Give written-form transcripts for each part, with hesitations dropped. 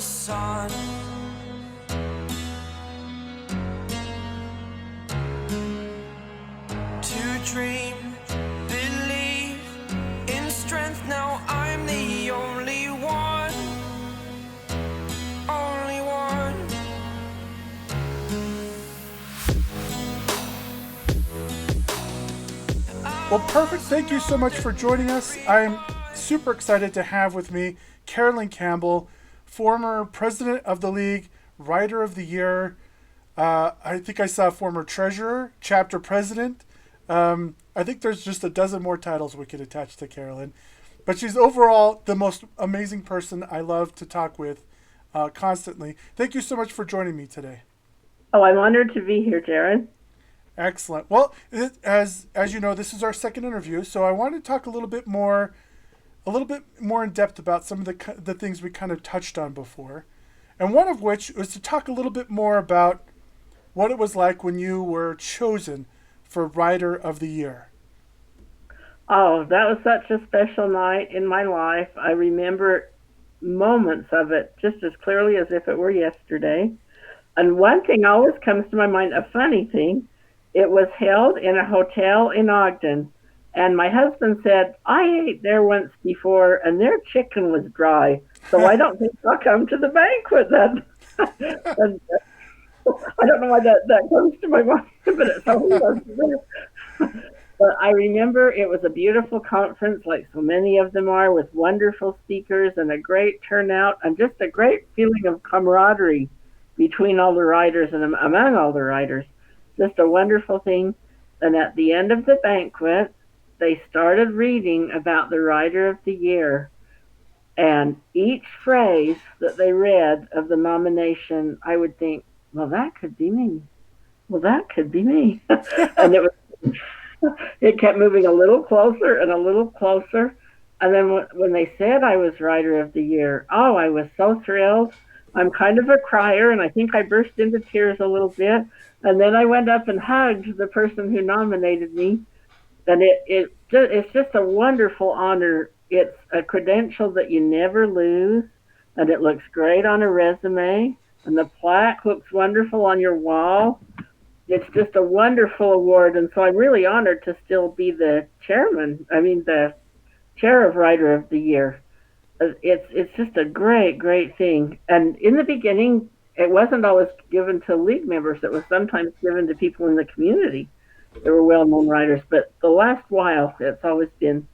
sun. To dream, believe in strength. Now I'm the only one. Only one. Well, perfect. Thank you so much for joining us. I'm super excited to have with me Carolyn Campbell, former president of the league, writer of the year. I think I saw former treasurer, chapter president. I think there's just a dozen more titles we could attach to Carolyn. But she's overall the most amazing person I love to talk with constantly. Thank you so much for joining me today. Oh, I'm honored to be here, Jared. Excellent. Well, as you know, this is our second interview, so I want to talk a little bit more in depth about some of the things we kind of touched on before, and one of which was to talk a little bit more about what it was like when you were chosen for Writer of the Year. Oh, that was such a special night in my life. I remember moments of it just as clearly as if it were yesterday. And one thing always comes to my mind, a funny thing. It was held in a hotel in Ogden. And my husband said, I ate there once before and their chicken was dry. So I don't think I'll come to the banquet then. And, I don't know why that comes to my mind, but it's so But I remember it was a beautiful conference, like so many of them are, with wonderful speakers and a great turnout and just a great feeling of camaraderie between all the writers and among all the writers. Just a wonderful thing. And at the end of the banquet, they started reading about the Writer of the Year. And each phrase that they read of the nomination, I would think, well, that could be me. Well, that could be me. And it kept moving a little closer and a little closer. And then when they said I was Writer of the Year, oh, I was so thrilled. I'm kind of a crier, and I think I burst into tears a little bit. And then I went up and hugged the person who nominated me. And it's just a wonderful honor. It's a credential that you never lose, and it looks great on a resume, and the plaque looks wonderful on your wall. It's just a wonderful award, and so I'm really honored to still be the the chair of Writer of the Year. It's just a great, great thing. And in the beginning, it wasn't always given to league members. It was sometimes given to people in the community. There were well-known writers, but the last while, it's always been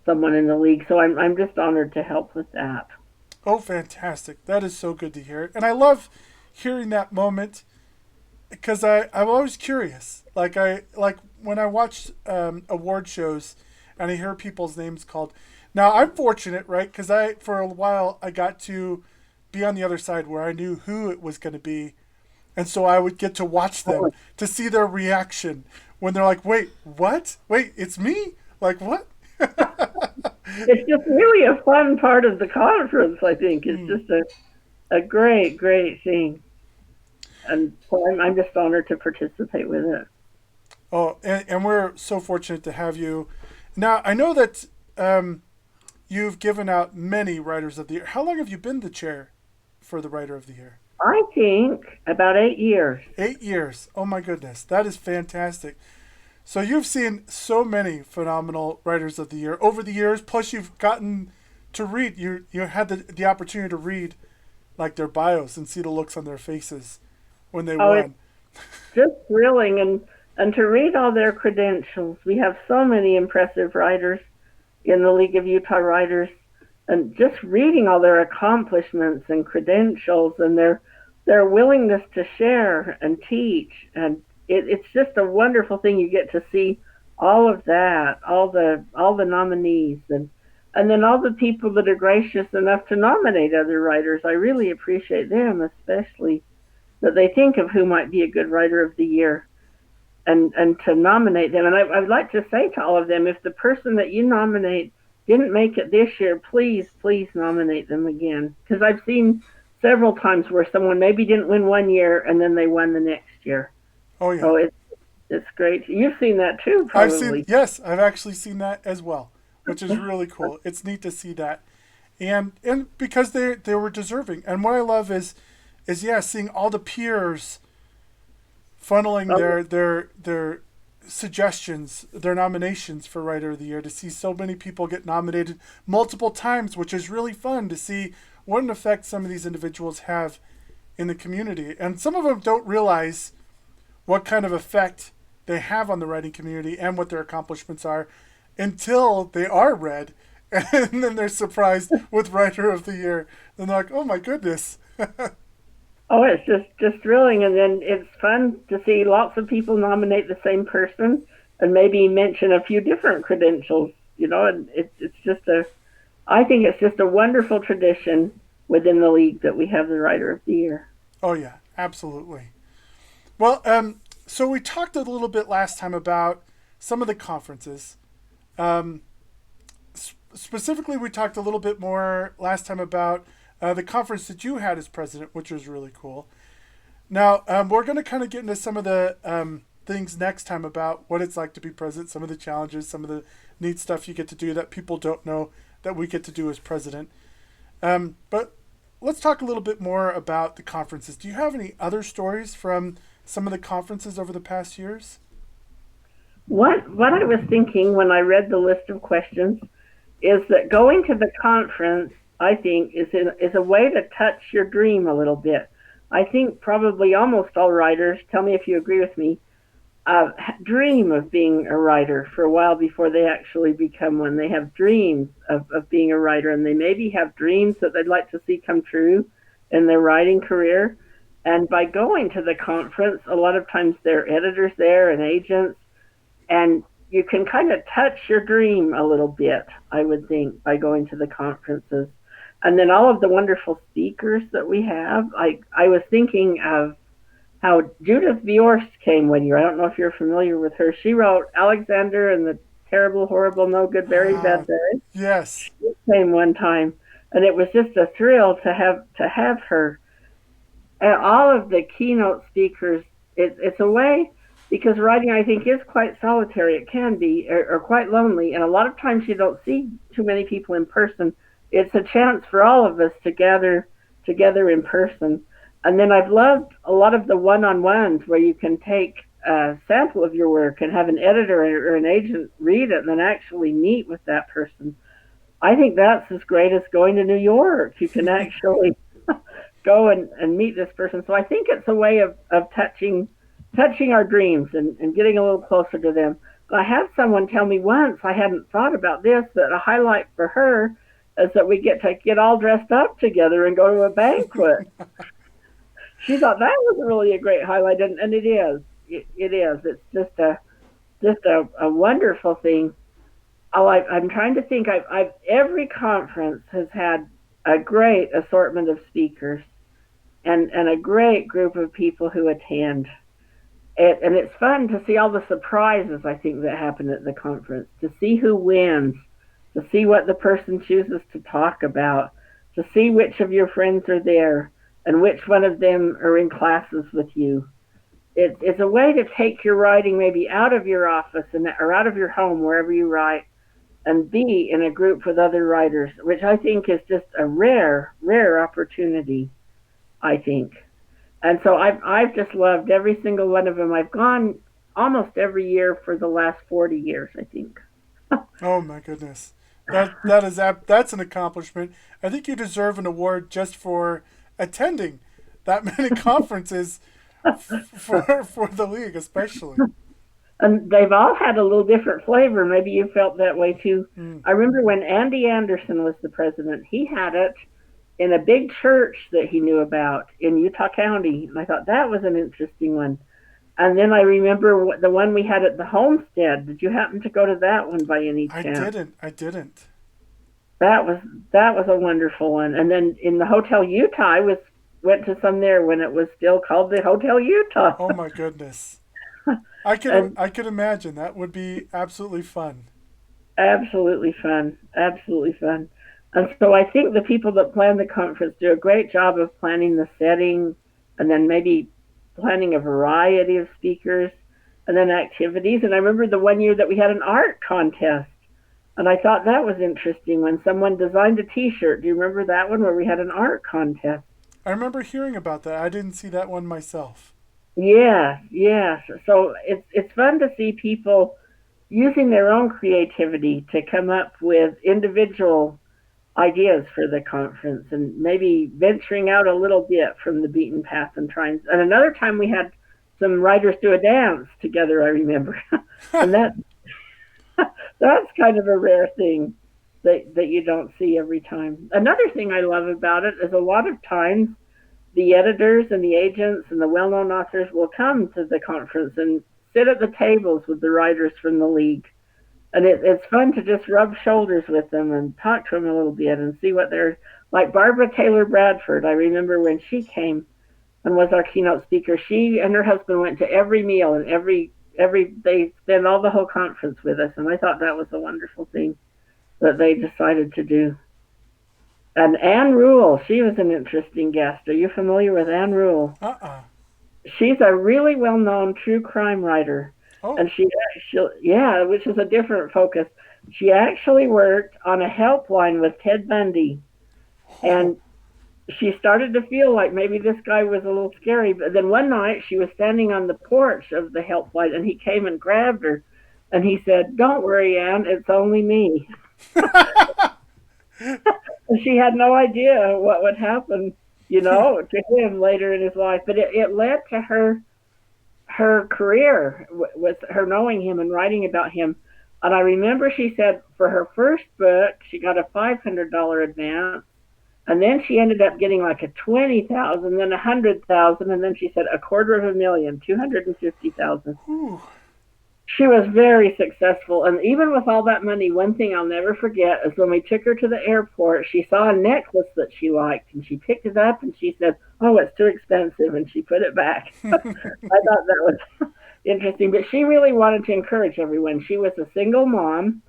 someone in the league. So I'm just honored to help with that. Oh, fantastic. That is so good to hear. And I love hearing that moment because I'm always curious. Like when I watch award shows and I hear people's names called. Now, I'm fortunate, right? Because for a while, I got to be on the other side where I knew who it was going to be. And so I would get to watch them to see their reaction when they're like, wait, what? Wait, it's me? Like, what? It's just really a fun part of the conference, I think. It's just a great, great thing. And so I'm just honored to participate with it. Oh, and we're so fortunate to have you. Now, I know that you've given out many Writers of the Year. How long have you been the chair for the Writer of the Year? I think about 8 years. 8 years. Oh, my goodness. That is fantastic. So you've seen so many phenomenal Writers of the Year over the years. Plus, you've gotten to read. You had the opportunity to read like their bios and see the looks on their faces when they won. It's just thrilling. And to read all their credentials. We have so many impressive writers in the League of Utah Writers. And just reading all their accomplishments and credentials and their willingness to share and teach. And it's just a wonderful thing. You get to see all of that, all the nominees, and then all the people that are gracious enough to nominate other writers. I really appreciate them, especially that they think of who might be a good Writer of the Year and to nominate them. And I'd like to say to all of them, if the person that you nominate didn't make it this year, please nominate them again. Because I've seen several times where someone maybe didn't win one year and then they won the next year. Oh, yeah. So it's great. You've seen that too, probably. Yes, I've actually seen that as well, which is really cool. It's neat to see that. and because they were deserving. And what I love is yeah, seeing all the peers funneling Oh, their suggestions, their nominations for Writer of the Year, to see so many people get nominated multiple times, which is really fun to see what an effect some of these individuals have in the community. And some of them don't realize what kind of effect they have on the writing community and what their accomplishments are until they are read. And then they're surprised with Writer of the Year. Then they're like, oh my goodness. oh, it's just thrilling, and then it's fun to see lots of people nominate the same person and maybe mention a few different credentials. And it's just I think it's just a wonderful tradition within the league that we have the Writer of the Year. Oh, yeah, absolutely. Well, so we talked a little bit last time about some of the conferences. Um, Specifically, we talked a little bit more last time about the conference that you had as president, which was really cool. Now, we're going to kind of get into some of the things next time about what it's like to be president, some of the challenges, some of the neat stuff you get to do that people don't know that we get to do as president. But let's talk a little bit more about the conferences. Do you have any other stories from some of the conferences over the past years? What I was thinking when I read the list of questions is that going to the conference, I think, is a way to touch your dream a little bit. I think probably almost all writers, tell me if you agree with me, dream of being a writer for a while before they actually become one. They have dreams of being a writer, and they maybe have dreams that they'd like to see come true in their writing career. And by going to the conference, a lot of times there are editors there and agents, and you can kind of touch your dream a little bit, I would think, by going to the conferences. And then all of the wonderful speakers that we have. I was thinking of how Judith Viorst came one year. I don't know if you're familiar with her. She wrote Alexander and the Terrible, Horrible, No Good, Very Bad Day. Yes. She came one time, and it was just a thrill to have her. And all of the keynote speakers, it's a way, because writing, I think, is quite solitary. It can be, or quite lonely, and a lot of times you don't see too many people in person. It's a chance for all of us to gather together in person. And then I've loved a lot of the one-on-ones where you can take a sample of your work and have an editor or an agent read it and then actually meet with that person. I think that's as great as going to New York. You can actually go and meet this person. So I think it's a way of touching our dreams and getting a little closer to them. But I had someone tell me once, I hadn't thought about this, that a highlight for her is that we get to get all dressed up together and go to a banquet. She thought that was really a great highlight, and it is. It is. It's just a wonderful thing. I'm trying to think. Every conference has had a great assortment of speakers and a great group of people who attend. And it's fun to see all the surprises, I think, that happen at the conference, to see who wins, to see what the person chooses to talk about, to see which of your friends are there and which one of them are in classes with you. It's a way to take your writing maybe out of your office or out of your home, wherever you write, and be in a group with other writers, which I think is just a rare opportunity, I think. And so I've just loved every single one of them. I've gone almost every year for the last 40 years, I think. Oh my goodness. That's an accomplishment. I think you deserve an award just for attending that many conferences for the league, especially. And they've all had a little different flavor. Maybe you felt that way too. I remember when Andy Anderson was the president, he had it in a big church that he knew about in Utah County. And I thought that was an interesting one. And then I remember the one we had at the homestead. Did you happen to go to that one by any chance? I didn't. That was a wonderful one. And then in the Hotel Utah, I went to some there when it was still called the Hotel Utah. Oh my goodness. I could imagine that would be absolutely fun. Absolutely fun. Absolutely fun. And so I think the people that plan the conference do a great job of planning the setting and then maybe planning a variety of speakers and then activities. And I remember the one year that we had an art contest. And I thought that was interesting when someone designed a T-shirt. Do you remember that one where we had an art contest? I remember hearing about that. I didn't see that one myself. Yes, yes. So it's fun to see people using their own creativity to come up with individual ideas for the conference and maybe venturing out a little bit from the beaten path and trying. And another time we had some writers do a dance together, I remember. And that's kind of a rare thing that you don't see every time. Another thing I love about it is a lot of times the editors and the agents and the well-known authors will come to the conference and sit at the tables with the writers from the league. And it's fun to just rub shoulders with them and talk to them a little bit and see what they're like. Barbara Taylor Bradford, I remember when she came and was our keynote speaker, she and her husband went to every meal and every they spent all the whole conference with us, and I thought that was a wonderful thing that they decided to do. And Anne Rule, she was an interesting guest. Are you familiar with Anne Rule? Uh-uh. She's a really well-known true crime writer, Oh. and yeah, which is a different focus. She actually worked on a helpline with Ted Bundy, Oh. and she started to feel like maybe this guy was a little scary. But then one night she was standing on the porch of the helpline, and he came and grabbed her, and he said, "Don't worry, Anne, it's only me." And she had no idea what would happen, to him later in his life. But it led to her career with her knowing him and writing about him. And I remember she said for her first book, she got a $500 advance, and then she ended up getting like a 20,000, then 100,000, and then she said $250,000, 250,000. Whew. She was very successful, and even with all that money, one thing I'll never forget is when we took her to the airport, she saw a necklace that she liked, and she picked it up, and she said, "Oh, it's too expensive," and she put it back. I thought that was interesting, but she really wanted to encourage everyone. She was a single mom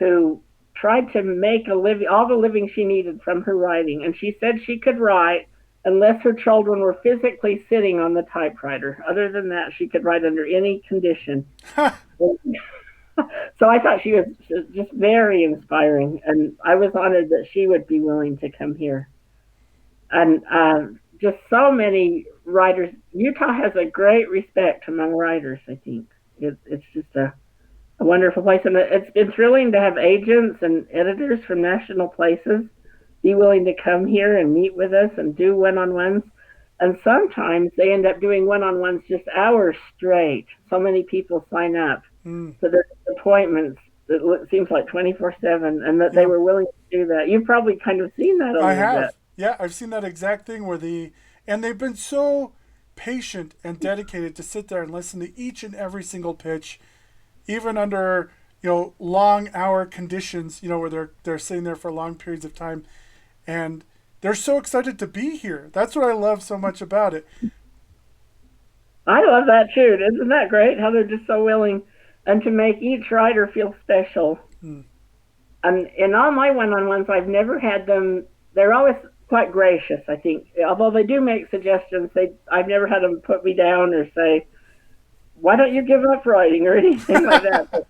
who tried to make a living, all the living she needed from her writing, and she said she could write unless her children were physically sitting on the typewriter. Other than that, she could write under any condition. So I thought she was just very inspiring, and I was honored that she would be willing to come here. And just so many writers. Utah has a great respect among writers, I think. It's just a wonderful place. And it's been thrilling to have agents and editors from national places be willing to come here and meet with us and do one-on-ones. And sometimes they end up doing one-on-ones just hours straight. So many people sign up Mm. for their appointments. It seems like 24/7, and that they Yeah. were willing to do that. You've probably kind of seen that a I little bit. have. Yeah, I've seen that exact thing where and they've been so patient and dedicated to sit there and listen to each and every single pitch, even under, long hour conditions, where they're sitting there for long periods of time. And they're so excited to be here. That's what I love so much about it. I love that too. Isn't that great how they're just so willing and to make each writer feel special? Mm. And in all my one-on-ones, I've never had them. They're always quite gracious, I think. Although they do make suggestions, I've never had them put me down or say, "Why don't you give up writing?" or anything like that.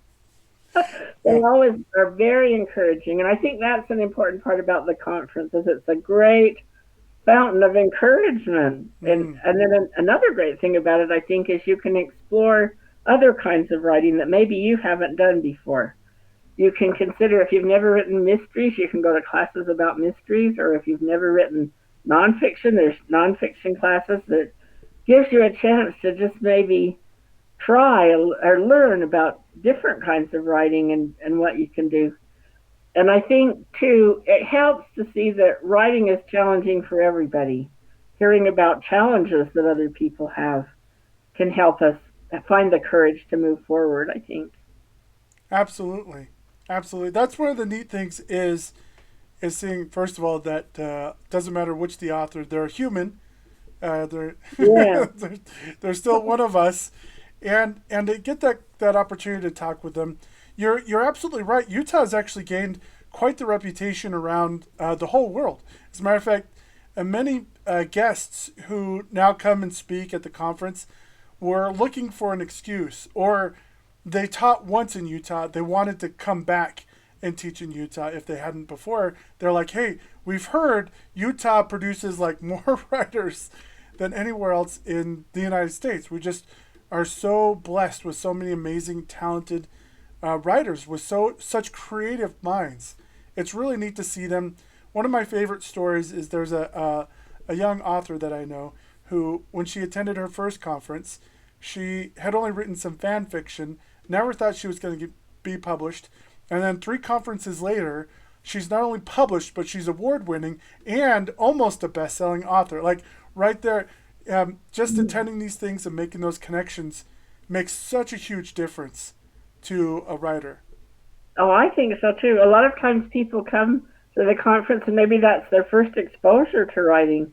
They Yeah. always are very encouraging, and I think that's an important part about the conference. Is it's a great fountain of encouragement, and Mm. then another great thing about it, I think, is you can explore other kinds of writing that maybe you haven't done before. You can consider, if you've never written mysteries, you can go to classes about mysteries, or if you've never written nonfiction, there's nonfiction classes that gives you a chance to just maybe try or learn about different kinds of writing and what you can do. And I think, too, it helps to see that writing is challenging for everybody. Hearing about challenges that other people have can help us find the courage to move forward, I think. Absolutely. Absolutely. That's one of the neat things is seeing, first of all, that doesn't matter which the author, they're human. They're, Yeah. they're still one of us. And to get that opportunity to talk with them, you're absolutely right. Utah has actually gained quite the reputation around the whole world. As a matter of fact, many guests who now come and speak at the conference were looking for an excuse, or they taught once in Utah. They wanted to come back and teach in Utah if they hadn't before. They're like, hey, we've heard Utah produces like more writers than anywhere else in the United States. We just are so blessed with so many amazing, talented writers with such creative minds. It's really neat to see them. One of my favorite stories is there's a young author that I know who, when she attended her first conference, she had only written some fan fiction, never thought she was going to be published, and then 3 conferences later, she's not only published, but she's award-winning and almost a best-selling author. Like, right there, just attending these things and making those connections makes such a huge difference to a writer. Oh, I think so too. A lot of times people come to the conference and maybe that's their first exposure to writing,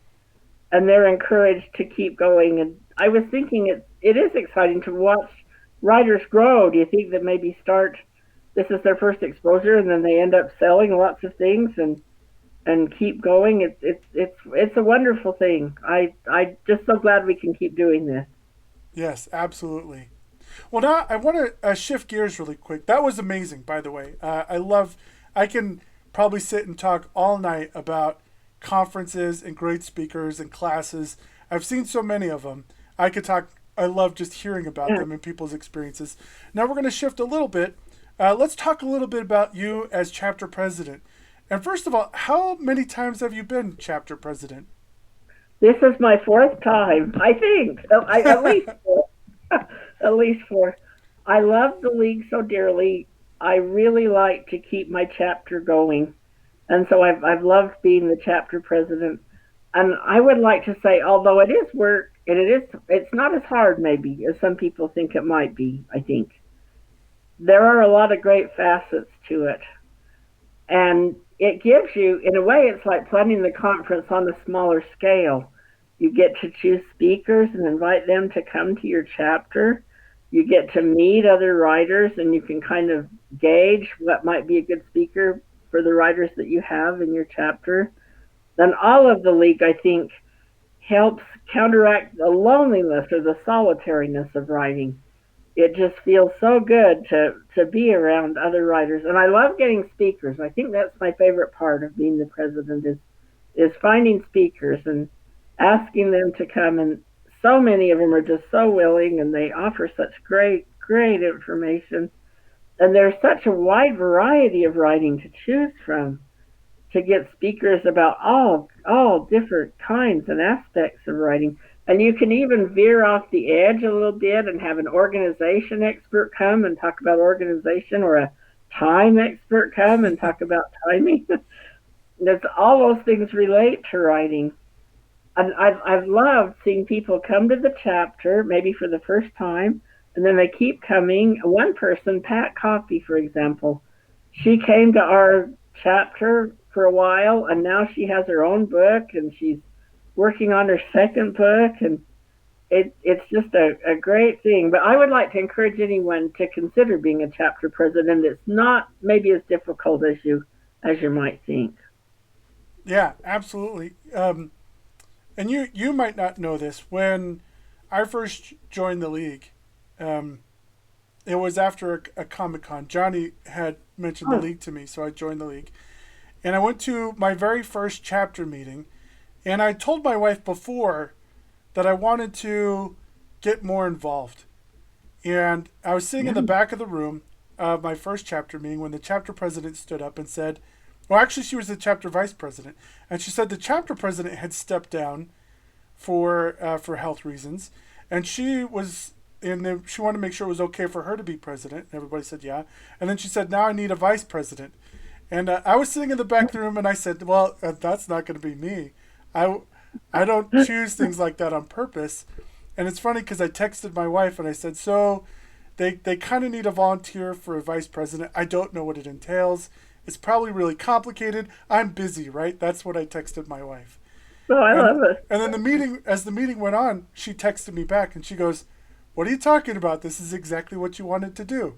and they're encouraged to keep going. And I was thinking it is exciting to watch writers grow. Do you think that maybe this is their first exposure and then they end up selling lots of things and keep going? It's a wonderful thing. I just so glad we can keep doing this. Yes, absolutely. Well, now I want to shift gears really quick. That was amazing, by the way. I can probably sit and talk all night about conferences and great speakers and classes. I've seen so many of them. I love just hearing about them and people's experiences. Now we're going to shift a little bit. Let's talk a little bit about you as chapter president. And first of all, how many times have you been chapter president? This is my 4th time, I think. At least 4. At least 4. I love the league so dearly. I really like to keep my chapter going. And so I've loved being the chapter president. And I would like to say, although it is work, and it's not as hard maybe as some people think it might be, I think. There are a lot of great facets to it. And it gives you, in a way, it's like planning the conference on a smaller scale. You get to choose speakers and invite them to come to your chapter. You get to meet other writers, and you can kind of gauge what might be a good speaker for the writers that you have in your chapter. Then all of the league, I think, helps counteract the loneliness or the solitariness of writing. It just feels so good to be around other writers. And I love getting speakers. I think that's my favorite part of being the president is finding speakers and asking them to come. And so many of them are just so willing, and they offer such great information. And there's such a wide variety of writing to choose from, to get speakers about all different kinds and aspects of writing. And you can even veer off the edge a little bit and have an organization expert come and talk about organization, or a time expert come and talk about timing. All those things relate to writing. And I've loved seeing people come to the chapter, maybe for the first time, and then they keep coming. One person, Pat Coffey, for example, she came to our chapter for a while, and now she has her own book, and she's working on her 2nd book, and it's just a great thing. But I would like to encourage anyone to consider being a chapter president. It's not maybe as difficult as you might think. Yeah, absolutely. And you might not know this. When I first joined the league, it was after a Comic-Con. Johnny had mentioned the league to me, so I joined the league. And I went to my very first chapter meeting, and I told my wife before that I wanted to get more involved. And I was sitting in the back of the room of my first chapter meeting when the chapter president stood up and said, well, actually, she was the chapter vice president, and she said the chapter president had stepped down for health reasons, and she wanted to make sure it was okay for her to be president. And everybody said yeah, and then she said, now I need a vice president. And I was sitting in the back of the room, and I said, well, that's not going to be me. I don't choose things like that on purpose. And it's funny because I texted my wife and I said, so they kind of need a volunteer for a vice president. I don't know what it entails. It's probably really complicated. I'm busy, right? That's what I texted my wife. Oh, I love it. And then as the meeting went on, she texted me back and she goes, what are you talking about? This is exactly what you wanted to do.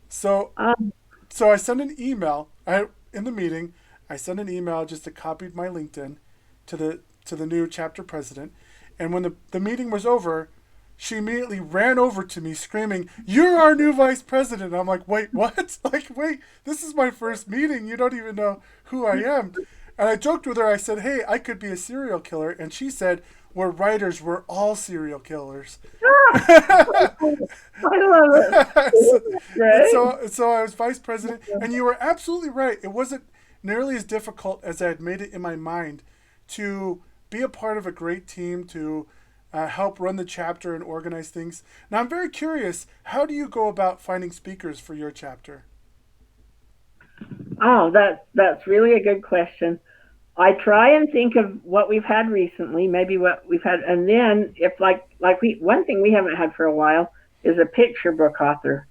So I sent an email. In the meeting, I sent an email, just to copy my LinkedIn to the new chapter president. And when the meeting was over, she immediately ran over to me screaming, "You're our new vice president." I'm like, "Wait, what?" Like, wait, this is my first meeting. You don't even know who I am. And I joked with her. I said, "Hey, I could be a serial killer." And she said, "We're writers. We're all serial killers." I love so, it. Great. so I was vice president. And you were absolutely right. It wasn't nearly as difficult as I had made it in my mind to be a part of a great team, to help run the chapter and organize things. Now, I'm very curious, how do you go about finding speakers for your chapter? Oh, that's really a good question. I try and think of what we've had recently, maybe what we've had, and then if like we one thing we haven't had for a while is a picture book author.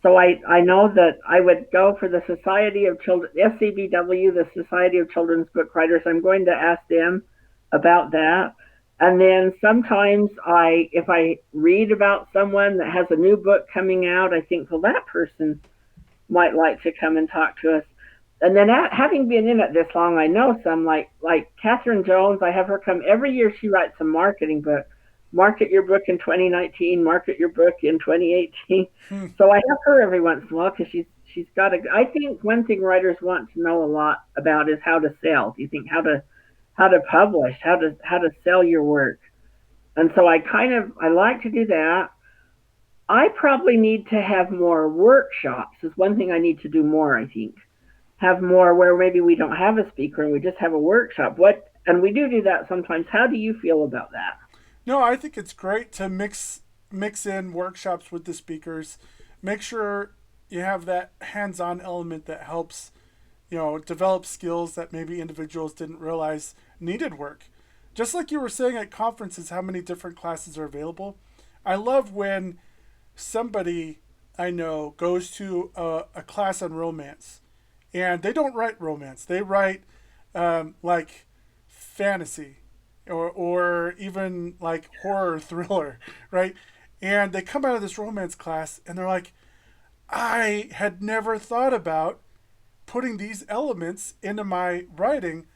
So I know that I would go for the Society of Children, SCBW, the Society of Children's Book Writers. I'm going to ask them about that. And then sometimes if I read about someone that has a new book coming out, I think, well, that person might like to come and talk to us. And then having been in it this long, I know some like Catherine Jones. I have her come every year. She writes a marketing book. Market your book in 2019. Market your book in 2018. Hmm. So I have her every once in a while because she's got a. I think one thing writers want to know a lot about is how to sell. Do you think how to publish, how to sell your work? And so I like to do that. I probably need to have more workshops. Is one thing I need to do more. I think have more where maybe we don't have a speaker and we just have a workshop. What and we do that sometimes. How do you feel about that? No, I think it's great to mix in workshops with the speakers. Make sure you have that hands-on element that helps, develop skills that maybe individuals didn't realize needed work. Just like you were saying at conferences, how many different classes are available. I love when somebody I know goes to a class on romance, and they don't write romance. They write like fantasy, or even like horror thriller, right? And they come out of this romance class and they're like, I had never thought about putting these elements into my writing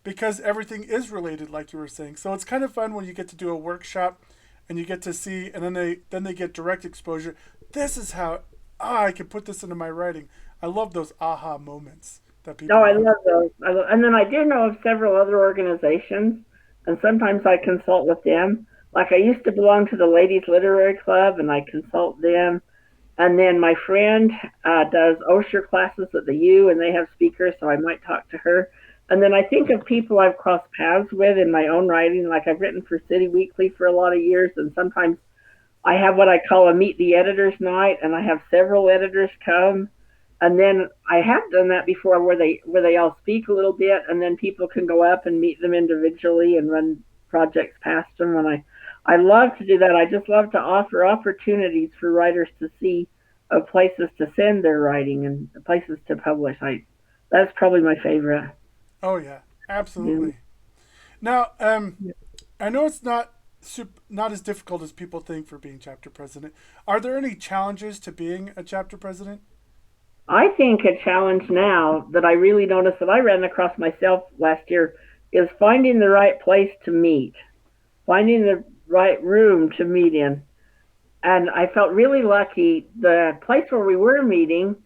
because everything is related, like you were saying. So it's kind of fun when you get to do a workshop and you get to see, and then they get direct exposure. This is how I can put this into my writing. I love those aha moments that No, people I have. love those. And then I do know of several other organizations, and sometimes I consult with them. Like I used to belong to the Ladies Literary Club, and I consult them. And then my friend does Oquirrh classes at the U, and they have speakers, so I might talk to her. And then I think of people I've crossed paths with in my own writing. Like I've written for City Weekly for a lot of years, and sometimes I have what I call a meet the editors night, and I have several editors come. And then I have done that before, where they all speak a little bit, and then people can go up and meet them individually and run projects past them. And I love to do that. I just love to offer opportunities for writers to see of places to send their writing and places to publish. That's probably my favorite. Oh yeah, Yeah. absolutely. Now, I know it's not as difficult as people think for being chapter president. Are there any challenges to being a chapter president? I think a challenge now that I really noticed that I ran across myself last year is finding the right place to meet, finding the right room to meet in. And I felt really lucky. The place where we were meeting,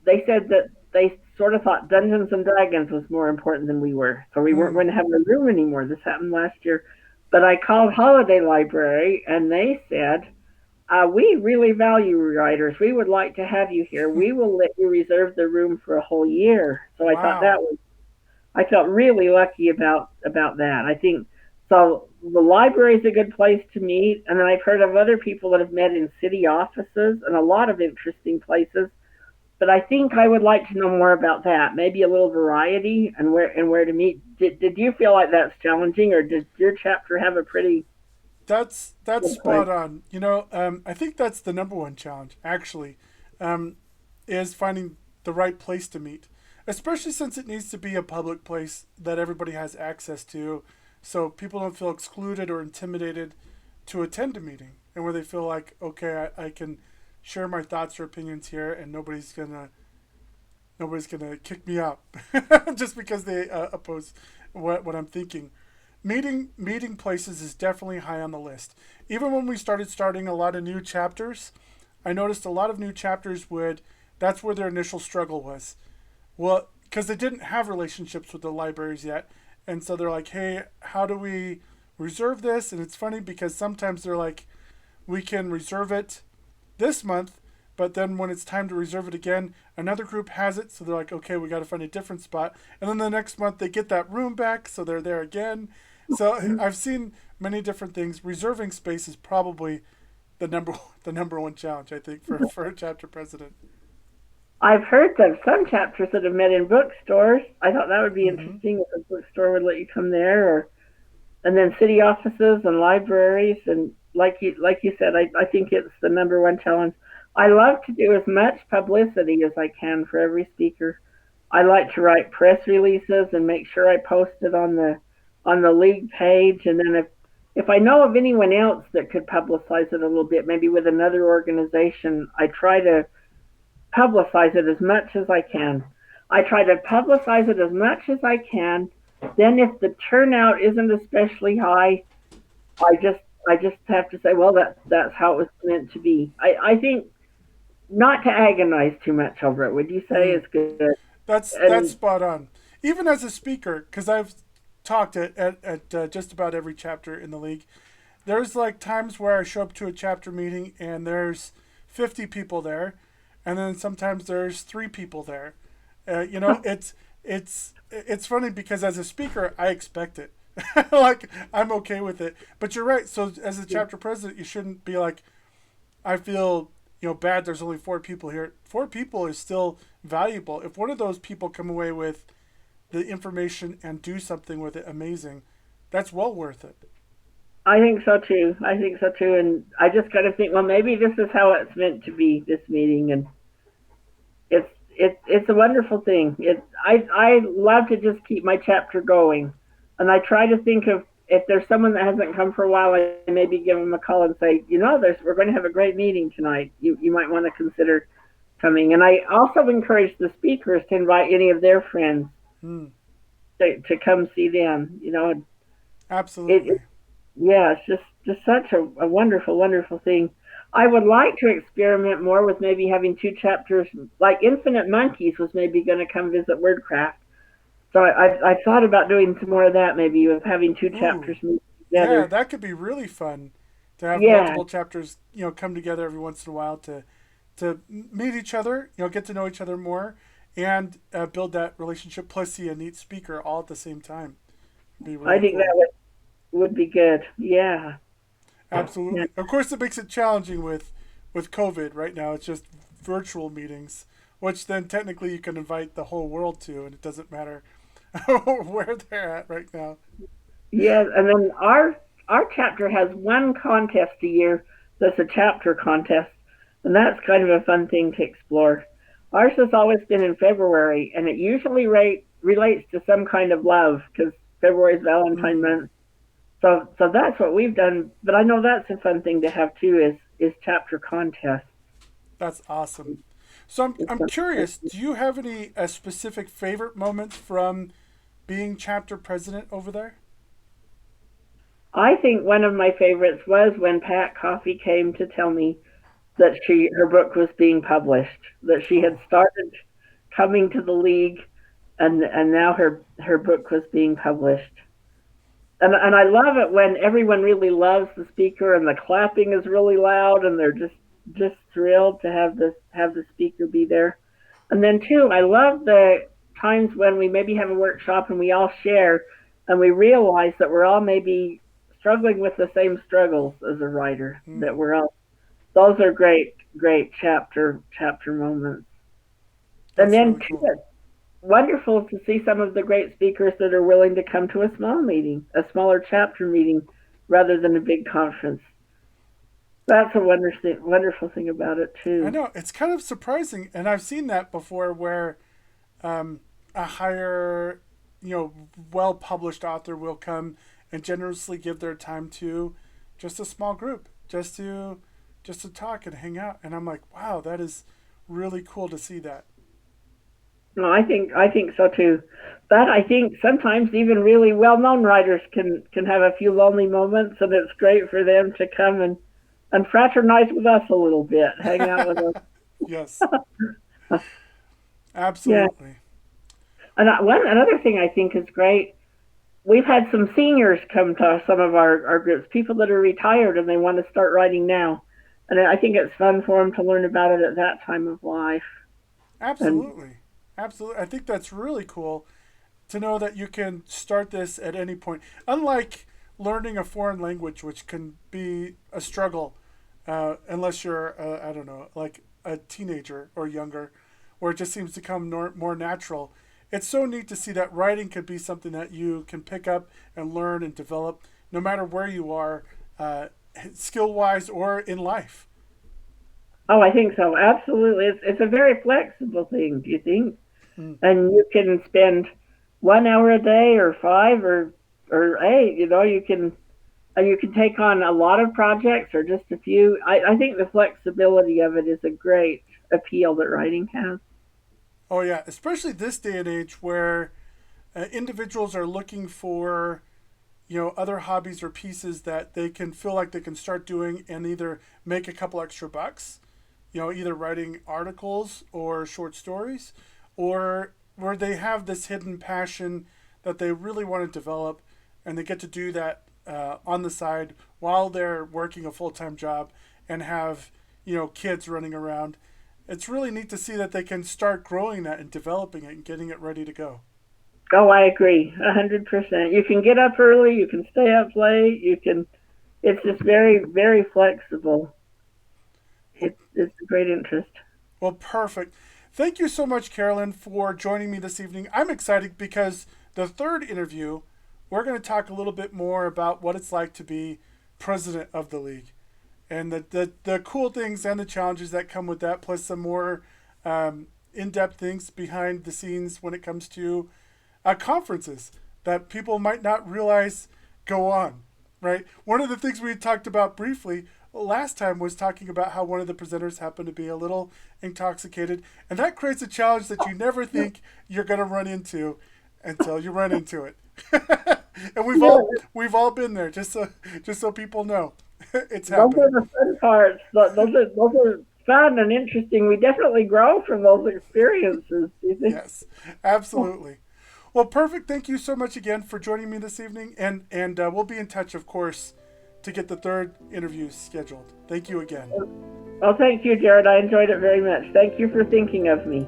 they said that they sort of thought Dungeons and Dragons was more important than we were. So we weren't Hmm. going to have a room anymore. This happened last year. But I called Holiday Library and they said, we really value writers. We would like to have you here. We will let you reserve the room for a whole year. So I thought Wow. I felt really lucky about that. I think so. The library is a good place to meet, and then I've heard of other people that have met in city offices and a lot of interesting places. But I think I would like to know more about that. Maybe a little variety and where to meet. Did you feel like that's challenging, or did your chapter have a pretty That's good place? spot on. I think that's the number one challenge, actually, um, is finding the right place to meet, especially since it needs to be a public place that everybody has access to, so people don't feel excluded or intimidated to attend a meeting, and where they feel like, okay, I can share my thoughts or opinions here, and nobody's gonna kick me out just because they oppose what I'm thinking. meeting places is definitely high on the list. Even when we starting a lot of new chapters, I noticed a lot of new chapters would that's where their initial struggle was. Well, because they didn't have relationships with the libraries yet, and so they're like, "Hey, how do we reserve this?" And it's funny because sometimes they're like, "We can reserve it this month," but then when it's time to reserve it again, another group has it, so they're like, "Okay, we got to find a different spot." And then the next month they get that room back, so they're there again. So I've seen many different things. Reserving space is probably the number one challenge, I think, for a chapter president. I've heard of some chapters that have met in bookstores. I thought that would be Mm-hmm. interesting if a bookstore would let you come there, or and then city offices and libraries. And like you said, I think it's the number one challenge. I love to do as much publicity as I can for every speaker. I like to write press releases and make sure I post it on the league page. And then if I know of anyone else that could publicize it a little bit, maybe with another organization, I try to publicize it as much as I can. I try to publicize it as much as I can. Then if the turnout isn't especially high, I just I just have to say, well, that's how it was meant to be. I think not to agonize too much over it. Would you say Mm. is good? That's And spot on. Even as a speaker, because I've talked at just about every chapter in the league, there's like times where I show up to a chapter meeting and there's 50 people there, and then sometimes there's 3 people there. It's funny because as a speaker, I expect it. Like I'm okay with it. But you're right. So as a chapter president, you shouldn't be like, I feel bad. There's only 4 people here. 4 people is still valuable. If one of those people come away with the information and do something with it amazing, that's well worth it. I think so too. I think so too. And I just got to think, well, maybe this is how it's meant to be. This meeting, and it's a wonderful thing. I love to just keep my chapter going, and I try to think of if there's someone that hasn't come for a while, I maybe give them a call and say, we're going to have a great meeting tonight. You might want to consider coming. And I also encourage the speakers to invite any of their friends Hmm. to come see them. It Absolutely. yeah, it's just such a wonderful, wonderful thing. I would like to experiment more with maybe having 2 chapters, like Infinite Monkeys was maybe going to come visit WordCraft. So I thought about doing some more of that, maybe of having 2 chapters Ooh. meet Yeah, together. that could be really fun to have Yeah, multiple chapters, come together every once in a while to meet each other, get to know each other more, and build that relationship. Plus, see a neat speaker all at the same time. It'd be I really think cool. that would be good. Yeah, yeah. Absolutely. Of course, it makes it challenging with COVID right now. It's just virtual meetings, which then technically you can invite the whole world to, and it doesn't matter where they're at right now. Yeah, and then our chapter has one contest a year that's a chapter contest, and that's kind of a fun thing to explore. Ours has always been in February, and it usually relates to some kind of love because February is Valentine Mm, month. So that's what we've done. But I know that's a fun thing to have too is chapter contests. that's awesome. So It's I'm curious. Do you have any specific favorite moments from being chapter president over there? I think one of my favorites was when Pat Coffey came to tell me that her book was being published, that she had Oh, started coming to the league, and now her book was being published. And I love it when everyone really loves the speaker and the clapping is really loud and they're just thrilled to have the speaker be there. And then too, I love the times when we maybe have a workshop and we all share and we realize that we're all maybe struggling with the same struggles as a writer. That mm, we're all those are great chapter moments. And that's then really too, cool. wonderful to see some of the great speakers that are willing to come to a small meeting, a smaller chapter meeting, rather than a big conference. That's a wonderful thing about it I too. know it's kind of surprising, and I've seen that before, where a higher, well published author will come and generously give their time to just a small group, just to talk and hang out. And I'm like, wow, that is really cool to see that. No, I think so too. But I think sometimes even really well-known writers can have a few lonely moments, and it's great for them to come and fraternize with us a little bit, hang out with us. Yes, Yeah. absolutely. And another thing I think is great, we've had some seniors come to some of our groups, people that are retired and they want to start writing now. And I think it's fun for them to learn about it at that time of life. And Absolutely. Absolutely. I think that's really cool to know that you can start this at any point. Unlike learning a foreign language, which can be a struggle unless you're, I don't know, like a teenager or younger, where it just seems to come more natural. It's so neat to see that writing could be something that you can pick up and learn and develop no matter where you are, skill wise or in life. oh, I think so. Absolutely. It's a very flexible thing, do you think? Mm. And you can spend 1 hour a day or five or eight, you can take on a lot of projects or just a few. I think the flexibility of it is a great appeal that writing has. Oh, yeah, especially this day and age where individuals are looking for other hobbies or pieces that they can feel like they can start doing and either make a couple extra bucks, either writing articles or short stories, or where they have this hidden passion that they really want to develop and they get to do that on the side while they're working a full-time job and have kids running around. It's really neat to see that they can start growing that and developing it and getting it ready to go. Oh, I agree, 100%. You can get up early, you can stay up late, you can. It's just very, very flexible. Well, It's a great interest. well, perfect. Thank you so much, Carolyn, for joining me this evening. I'm excited because the third interview, we're going to talk a little bit more about what it's like to be president of the league and the cool things and the challenges that come with that, plus some more in-depth things behind the scenes when it comes to conferences that people might not realize go on, right? One of the things we talked about briefly last time was talking about how one of the presenters happened to be a little intoxicated, and that creates a challenge that you never think you're going to run into until you run into it. And Yeah, we've all been there, just so people know. It's those happened. are the fun parts. Those are fun and interesting. We definitely grow from those experiences. You think? Yes, absolutely. Well, perfect. Thank you so much again for joining me this evening, and we'll be in touch, of course, to get the third interview scheduled. Thank you again. Well, thank you, Jared. I enjoyed it very much. Thank you for thinking of me.